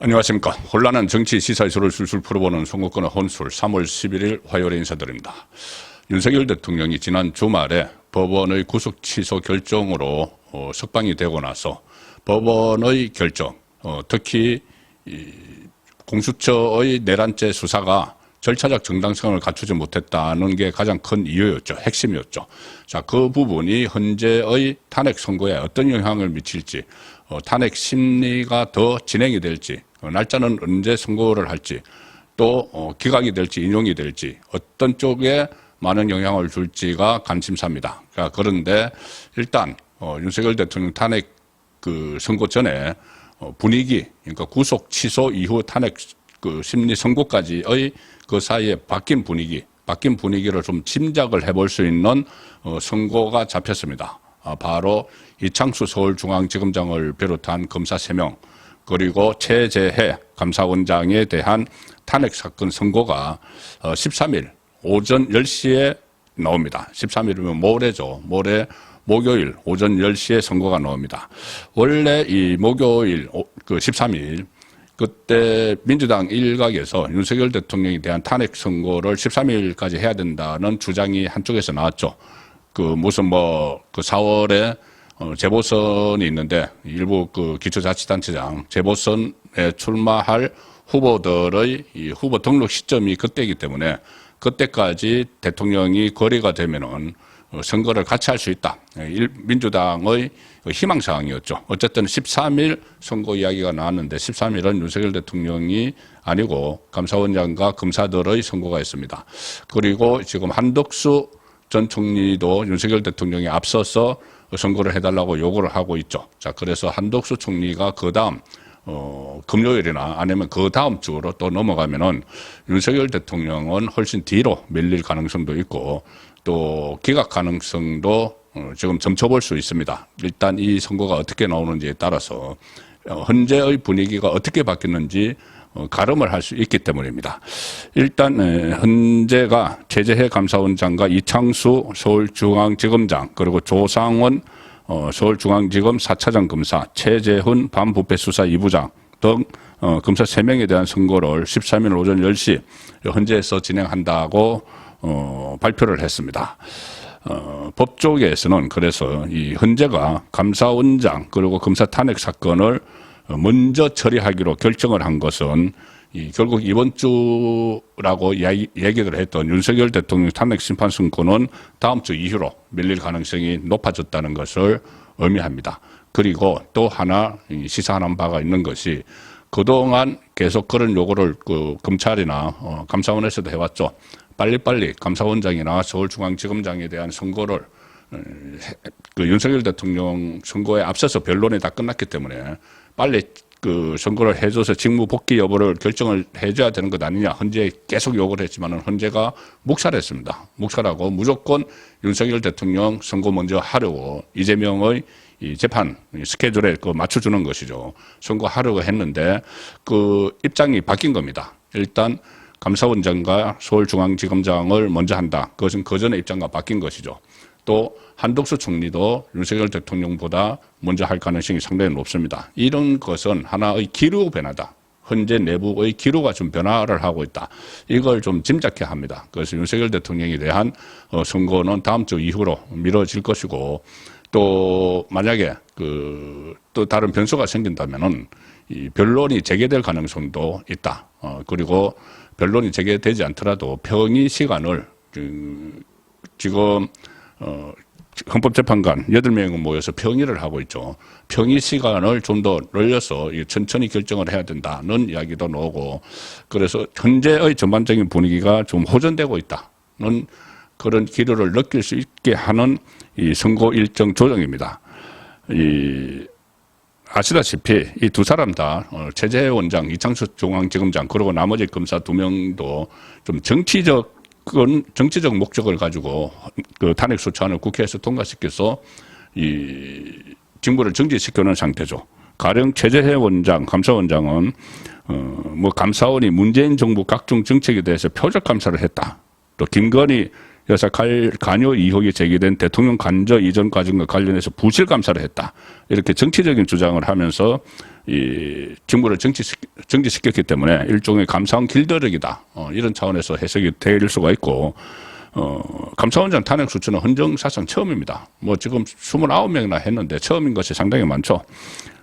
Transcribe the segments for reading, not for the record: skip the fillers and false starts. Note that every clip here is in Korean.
안녕하십니까. 혼란한 정치 시사 이슈를 술술 풀어보는 선거권의 혼술 3월 11일 화요일에 인사드립니다. 윤석열 대통령이 지난 주말에 법원의 구속 취소 결정으로 석방이 되고 나서 법원의 결정, 특히 공수처의 내란죄 수사가 절차적 정당성을 갖추지 못했다는 게 가장 큰 이유였죠. 핵심이었죠. 자, 그 부분이 현재의 탄핵 선거에 어떤 영향을 미칠지, 탄핵 심리가 더 진행이 될지, 날짜는 언제 선고를 할지, 또 기각이 될지 인용이 될지 어떤 쪽에 많은 영향을 줄지가 관심사입니다. 그런데 일단 윤석열 대통령 탄핵 선고 전에 분위기, 그러니까 구속 취소 이후 탄핵 심리 선고까지의 그 사이에 바뀐 분위기를 좀 짐작을 해볼 수 있는 선고가 잡혔습니다. 바로 이창수 서울중앙지검장을 비롯한 검사 3명, 그리고 최재해 감사원장에 대한 탄핵 사건 선고가 13일 오전 10시에 나옵니다. 13일이면 모레죠. 모레 목요일 오전 10시에 선고가 나옵니다. 원래 이 목요일 13일 그때 민주당 일각에서 윤석열 대통령에 대한 탄핵 선고를 13일까지 해야 된다는 주장이 한쪽에서 나왔죠. 무슨 4월에 재보선이 있는데 일부 기초자치단체장 재보선에 출마할 후보들의 이 후보 등록 시점이 그때이기 때문에 그때까지 대통령이 거리가 되면은 선거를 같이 할 수 있다. 민주당의 희망사항이었죠. 어쨌든 13일 선거 이야기가 나왔는데 13일은 윤석열 대통령이 아니고 감사원장과 검사들의 선거가 있습니다. 그리고 지금 한덕수 전 총리도 윤석열 대통령이 앞서서 선거를 해달라고 요구를 하고 있죠. 자, 그래서 한덕수 총리가 그 다음 금요일이나 아니면 그 다음 주로 또 넘어가면은 윤석열 대통령은 훨씬 뒤로 밀릴 가능성도 있고 또 기각 가능성도 지금 점쳐볼 수 있습니다. 일단 이 선거가 어떻게 나오는지에 따라서 현재의 분위기가 어떻게 바뀌는지 가름을 할 수 있기 때문입니다. 일단 현재가 최재해 감사원장과 이창수 서울중앙지검장 그리고 조상원 서울중앙지검 4차장 검사, 최재훈 반부패수사 2부장 등 검사 3명에 대한 선고를 13일 오전 10시 현재에서 진행한다고 발표를 했습니다. 법조계에서는 그래서 이 현재가 감사원장 그리고 검사 탄핵 사건을 먼저 처리하기로 결정을 한 것은 결국 이번 주라고 얘기를 했던 윤석열 대통령 탄핵 심판 선고는 다음 주 이후로 밀릴 가능성이 높아졌다는 것을 의미합니다. 그리고 또 하나 시사하는 바가 있는 것이 그동안 계속 그런 요구를 검찰이나 감사원에서도 해왔죠. 빨리빨리 감사원장이나 서울중앙지검장에 대한 선고를 윤석열 대통령 선거에 앞서서 변론이 다 끝났기 때문에 빨리 선거를 해줘서 직무 복귀 여부를 결정을 해줘야 되는 것 아니냐. 헌재 계속 요구를 했지만은 헌재가 묵살했습니다. 묵살하고 무조건 윤석열 대통령 선거 먼저 하려고 이재명의 이 재판 스케줄에 맞춰주는 것이죠. 선거하려고 했는데 입장이 바뀐 겁니다. 일단 감사원장과 서울중앙지검장을 먼저 한다. 그것은 그전의 입장과 바뀐 것이죠. 또 한덕수 총리도 윤석열 대통령보다 먼저 할 가능성이 상당히 높습니다. 이런 것은 하나의 기류 변화다. 현재 내부의 기류가 좀 변화를 하고 있다. 이걸 좀 짐작해야 합니다. 그래서 윤석열 대통령에 대한 선거는 다음 주 이후로 미뤄질 것이고 또 만약에 또 다른 변수가 생긴다면은 이 변론이 재개될 가능성도 있다. 그리고 변론이 재개되지 않더라도 평의 시간을 지금 헌법재판관 8명이 모여서 평의를 하고 있죠. 평의 시간을 좀 더 늘려서 천천히 결정을 해야 된다는 이야기도 나오고 그래서 현재의 전반적인 분위기가 좀 호전되고 있다는 그런 기류를 느낄 수 있게 하는 이 선거 일정 조정입니다. 아시다시피 이 두 사람 다 최재해 원장, 이창수 중앙지검장 그리고 나머지 검사 2명도 좀 정치적 목적을 가지고 탄핵 소추안을 국회에서 통과시켜서 이 직무를 정지시켜놓은 상태죠. 가령 최재해 원장, 감사원장은 감사원이 문재인 정부 각종 정책에 대해서 표적 감사를 했다. 또 김건희 여사 관여 의혹이 제기된 대통령 관저 이전 과정과 관련해서 부실 감사를 했다. 이렇게 정치적인 주장을 하면서 이 직무를 정지시켰기 때문에 일종의 감사원 길들이기다. 이런 차원에서 해석이 될 수가 있고, 감사원장 탄핵 수치는 헌정사상 처음입니다. 뭐 지금 29명이나 했는데 처음인 것이 상당히 많죠.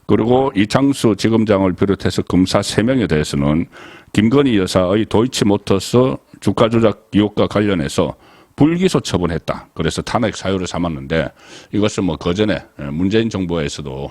그리고 이창수 지검장을 비롯해서 검사 3명에 대해서는 김건희 여사의 도이치모터스 주가 조작 의혹과 관련해서 불기소 처분했다. 그래서 탄핵 사유를 삼았는데 이것은 뭐 그전에 문재인 정부에서도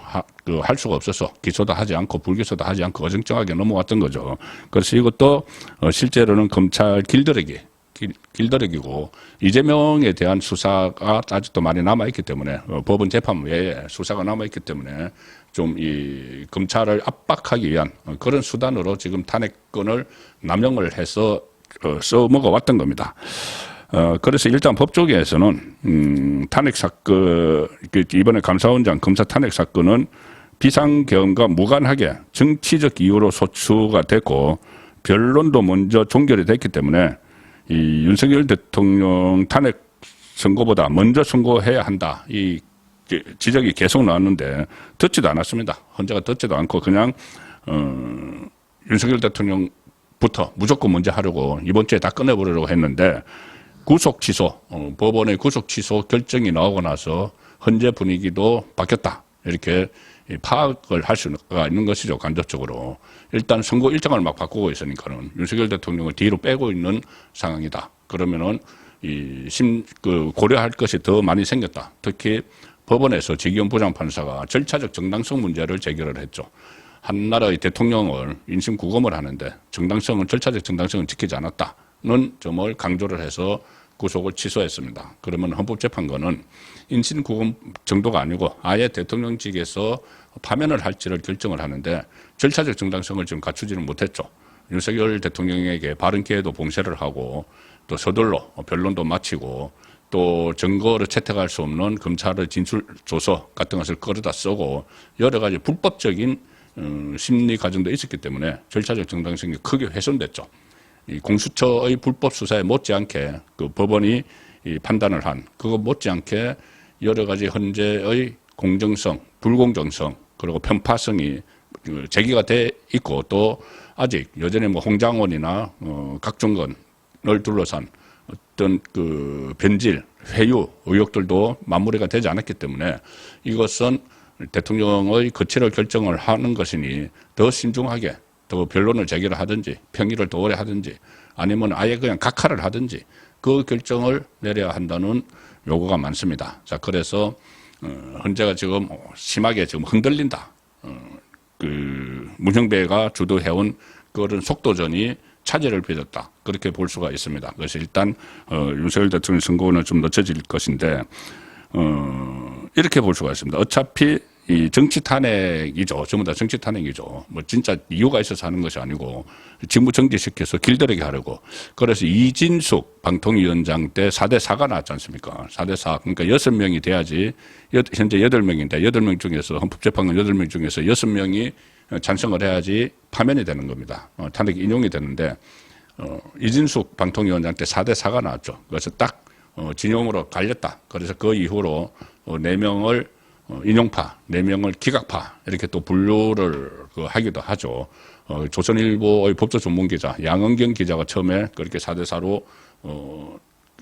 할 수가 없어서 기소도 하지 않고 불기소도 하지 않고 어정쩡하게 넘어왔던 거죠. 그래서 이것도 실제로는 검찰 길들이기고 이재명에 대한 수사가 아직도 많이 남아있기 때문에 법원 재판 외에 수사가 남아있기 때문에 좀 이 검찰을 압박하기 위한 그런 수단으로 지금 탄핵권을 남용을 해서 써먹어 왔던 겁니다. 그래서 일단 법조계에서는 탄핵 사건, 이번에 감사원장 검사 탄핵 사건은 비상계엄과 무관하게 정치적 이유로 소추가 됐고 변론도 먼저 종결이 됐기 때문에 이 윤석열 대통령 탄핵 선고보다 먼저 선고해야 한다. 이 지적이 계속 나왔는데 듣지도 않았습니다. 헌재가 듣지도 않고 그냥 윤석열 대통령부터 무조건 먼저 하려고 이번 주에 다 끝내버리려고 했는데 구속 취소, 법원의 구속 취소 결정이 나오고 나서 헌재 분위기도 바뀌었다. 이렇게 파악을 할 수가 있는 것이죠. 간접적으로. 일단 선거 일정을 막 바꾸고 있으니까는 윤석열 대통령을 뒤로 빼고 있는 상황이다. 그러면은 고려할 것이 더 많이 생겼다. 특히 법원에서 지기현 부장판사가 절차적 정당성 문제를 제기를 했죠. 한 나라의 대통령을 인신 구금을 하는데 절차적 정당성을 지키지 않았다는 점을 강조를 해서 구속을 취소했습니다. 그러면 헌법재판관은 인신 구금 정도가 아니고 아예 대통령직에서 파면을 할지를 결정을 하는데 절차적 정당성을 지금 갖추지는 못했죠. 윤석열 대통령에게 바른 기회도 봉쇄를 하고 또 서둘러 변론도 마치고 또 증거를 채택할 수 없는 검찰의 진술조서 같은 것을 끌어다 쓰고 여러 가지 불법적인 심리 과정도 있었기 때문에 절차적 정당성이 크게 훼손됐죠. 이 공수처의 불법 수사에 못지않게 그 법원이 판단을 한 그거 못지않게 여러 가지 헌재의 공정성, 불공정성 그리고 편파성이 제기가 돼 있고 또 아직 여전히 뭐 홍장원이나 각종건을 둘러싼 어떤 그 변질, 회유 의혹들도 마무리가 되지 않았기 때문에 이것은 대통령의 거취를 결정을 하는 것이니 더 신중하게 더 변론을 제기를 하든지 평의를 더 오래 하든지 아니면 아예 그냥 각하를 하든지 그 결정을 내려야 한다는 요구가 많습니다. 자, 그래서 헌재가 지금 심하게 지금 흔들린다. 문형배가 주도해온 그런 속도전이 차질을 빚었다. 그렇게 볼 수가 있습니다. 그래서 일단 윤석열 대통령 선거는 좀 늦춰질 것인데 이렇게 볼 수가 있습니다. 어차피 이 정치 탄핵이죠. 전부 다 정치 탄핵이죠. 뭐 진짜 이유가 있어서 하는 것이 아니고 직무 정지시켜서 길들이게 하려고. 그래서 이진숙 방통위원장 때 4대4가 나왔지 않습니까? 4대4. 그러니까 6명이 돼야지 현재 8명인데 8명 중에서 헌법재판관 8명 중에서 6명이 찬성을 해야지 파면이 되는 겁니다. 탄핵 인용이 되는데 이진숙 방통위원장 때 4대4가 나왔죠. 그래서 딱 진영으로 갈렸다. 그래서 그 이후로 4명을 인용파, 4명을 기각파 이렇게 또 분류를 하기도 하죠. 조선일보의 법조 전문기자 양은경 기자가 처음에 그렇게 4대4로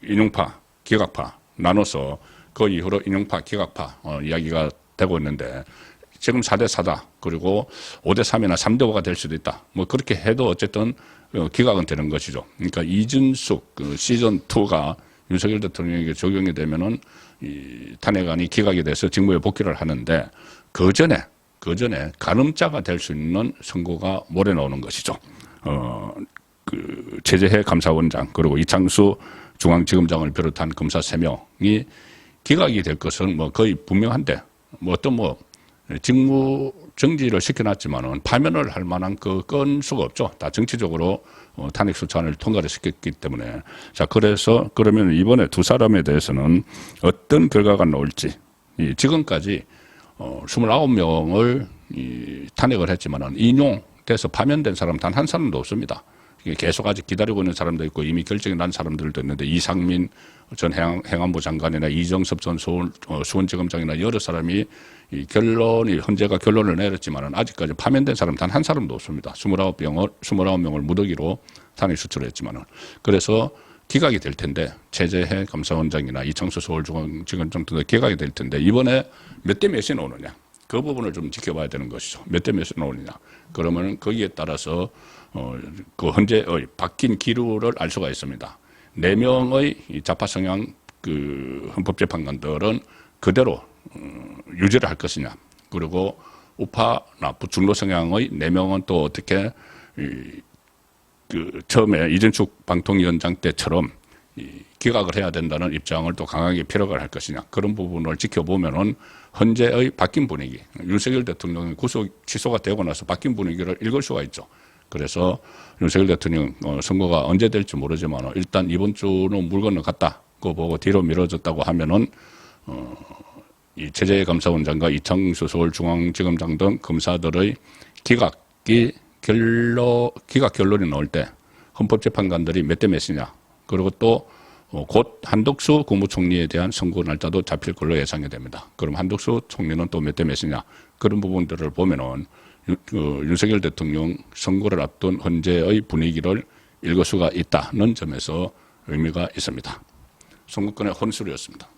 인용파, 기각파 나눠서 그 이후로 인용파, 기각파 이야기가 되고 있는데 지금 4대4다. 그리고 5대3이나 3대5가 될 수도 있다. 뭐 그렇게 해도 어쨌든 기각은 되는 것이죠. 그러니까 이준숙 시즌2가 윤석열 대통령에게 적용이 되면은 이 탄핵안이 기각이 돼서 직무에 복귀를 하는데 그 전에 가늠자가 될 수 있는 선고가 몰에 나오는 것이죠. 최재해 감사원장 그리고 이창수 중앙지검장을 비롯한 검사 3명이 기각이 될 것은 뭐 거의 분명한데 뭐 어떤 직무 정지를 시켜놨지만은 파면을 할 만한 그 건수가 없죠. 다 정치적으로 탄핵 소추안을 통과를 시켰기 때문에. 자, 그래서 그러면 이번에 두 사람에 대해서는 어떤 결과가 나올지 지금까지 29명을 탄핵을 했지만은 인용돼서 파면된 사람 단 한 사람도 없습니다. 계속 아직 기다리고 있는 사람도 있고 이미 결정이 난 사람들도 있는데 이상민 전 행안부 장관이나 이정섭 전 수원지검장이나 여러 사람이 이 결론이 헌재가 결론을 내렸지만은 아직까지 파면된 사람 단 한 사람도 없습니다. 29명을 무더기로 탄핵 수출했지만은 그래서 기각이 될 텐데 최재해 감사원장이나 이창수 서울중앙지검장 등도 기각이 될 텐데 이번에 몇 대 몇이 나오느냐 그 부분을 좀 지켜봐야 되는 것이죠. 몇 대 몇이 나오느냐 그러면 거기에 따라서 그 헌재의 바뀐 기류를 알 수가 있습니다. 4명의 좌파 성향 그 헌법재판관들은 그대로 유지를 할 것이냐 그리고 우파나 중도 성향의 4명은 또 어떻게 그 처음에 이준축 방통위원장 때처럼 기각을 해야 된다는 입장을 또 강하게 피력을 할 것이냐 그런 부분을 지켜보면은 헌재의 바뀐 분위기 윤석열 대통령이 구속 취소가 되고 나서 바뀐 분위기를 읽을 수가 있죠. 그래서 윤석열 대통령 선거가 언제 될지 모르지만 일단 이번 주는 물 건너갔다 그거 보고 뒤로 미뤄졌다고 하면은 이 최재해 감사원장과 이창수 서울중앙지검장 등 검사들의 기각 결론이 나올 때 헌법재판관들이 몇 대 몇이냐 그리고 또 곧 한덕수 국무총리에 대한 선고 날짜도 잡힐 걸로 예상이 됩니다. 그럼 한덕수 총리는 또 몇 대 몇이냐 그런 부분들을 보면은 윤석열 대통령 선거를 앞둔 헌재의 분위기를 읽을 수가 있다는 점에서 의미가 있습니다. 송국근의 혼술이었습니다.